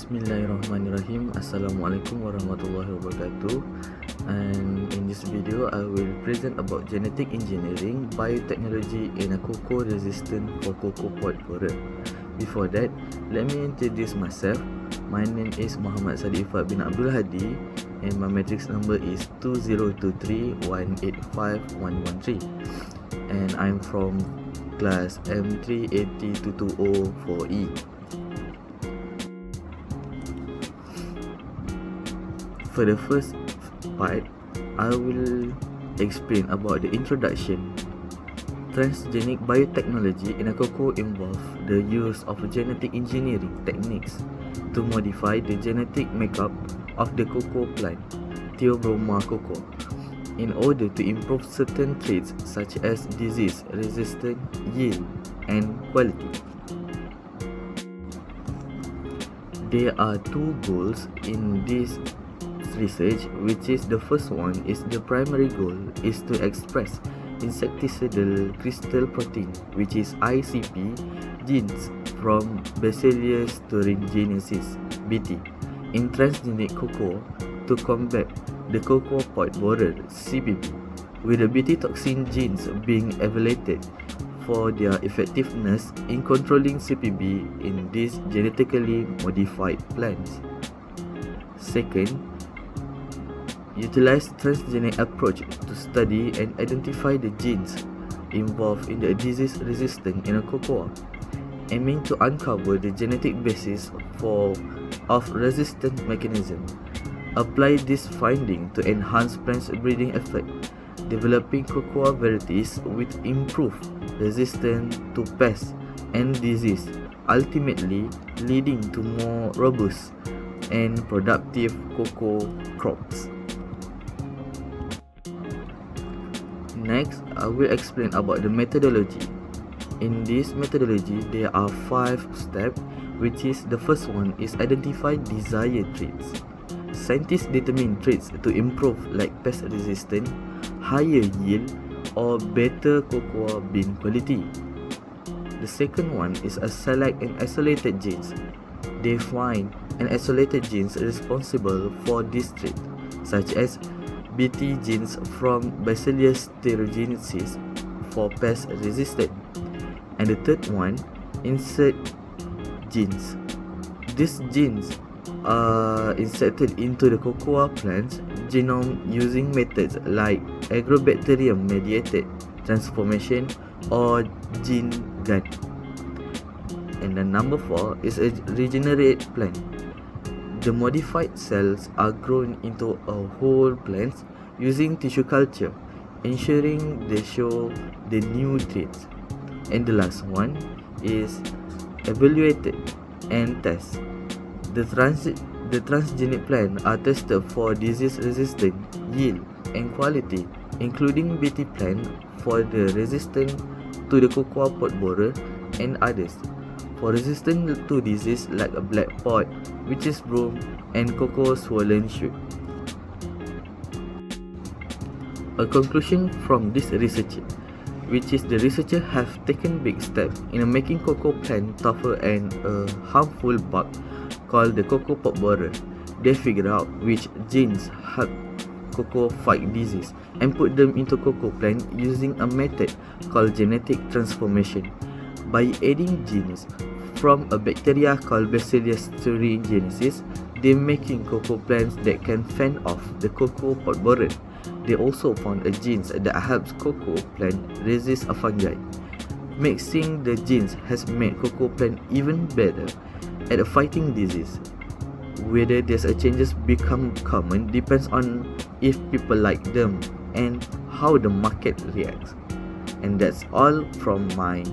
Bismillahirrahmanirrahim. Assalamualaikum warahmatullahi wabarakatuh. And in this video, I will present about genetic engineering, biotechnology in a cocoa resistant for cocoa pod borer. Before that, let me introduce myself. My name is Muhammad Sadiq Ifwat bin Abdul Hadi, and my matrix number is 2023185113. And I'm from class M3802204E. For the first part, I will explain about the introduction. Transgenic biotechnology in a cocoa involves the use of genetic engineering techniques to modify the genetic makeup of the cocoa plant, Theobroma cocoa, in order to improve certain traits such as disease resistance, yield, and quality. There are two goals in this research, which is the first one is the primary goal is to express insecticidal crystal protein, which is ICP genes from Bacillus thuringiensis (BT) in transgenic cocoa to combat the cocoa pod borer (CPB), with the BT toxin genes being evaluated for their effectiveness in controlling CPB in these genetically modified plants. Second, utilize transgenic approach to study and identify the genes involved in the disease resistance in a cocoa, aiming to uncover the genetic basis of resistant mechanism. Apply this finding to enhance plants' breeding effort, developing cocoa varieties with improved resistance to pests and disease, ultimately leading to more robust and productive cocoa crops. Next, I will explain about the methodology. In this methodology, there are 5 steps, which is the first one is identify desired traits. Scientists determine traits to improve like pest resistance, higher yield, or better cocoa bean quality. The second one is a select and isolated genes. They find and isolated genes responsible for this trait, such as BT genes from Bacillus thuringiensis for pest resistance. And the third one, insert genes. These genes are inserted into the cocoa plant's genome using methods like agrobacterium mediated transformation or gene gun. And the number 4 is a regenerate plant. The modified cells are grown into a whole plant using tissue culture, ensuring they show the new traits. And the last one is evaluated and test. The transgenic plant are tested for disease resistance, yield, and quality, including BT plant for the resistance to the cocoa pod borer and others for resistance to disease like a black pod, witch's broom, and cocoa swollen shoot. A conclusion from this research, which is the researchers have taken big steps in making cocoa plant tougher and a harmful bug called the cocoa pod borer. They figured out which genes help cocoa fight disease and put them into cocoa plant using a method called genetic transformation. By adding genes from a bacteria called Bacillus thuringiensis, they making cocoa plants that can fend off the cocoa pod borer. They also found a genes that helps cocoa plant resist a fungi. Mixing the genes has made cocoa plant even better at fighting disease. Whether these changes become common depends on if people like them and how the market reacts. And that's all from my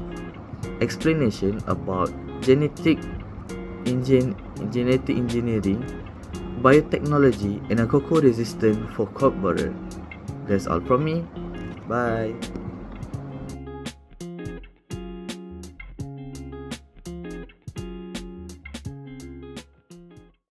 explanation about genetic engineering, biotechnology, and a cocoa resistant for pod borer. That's all from me. Bye.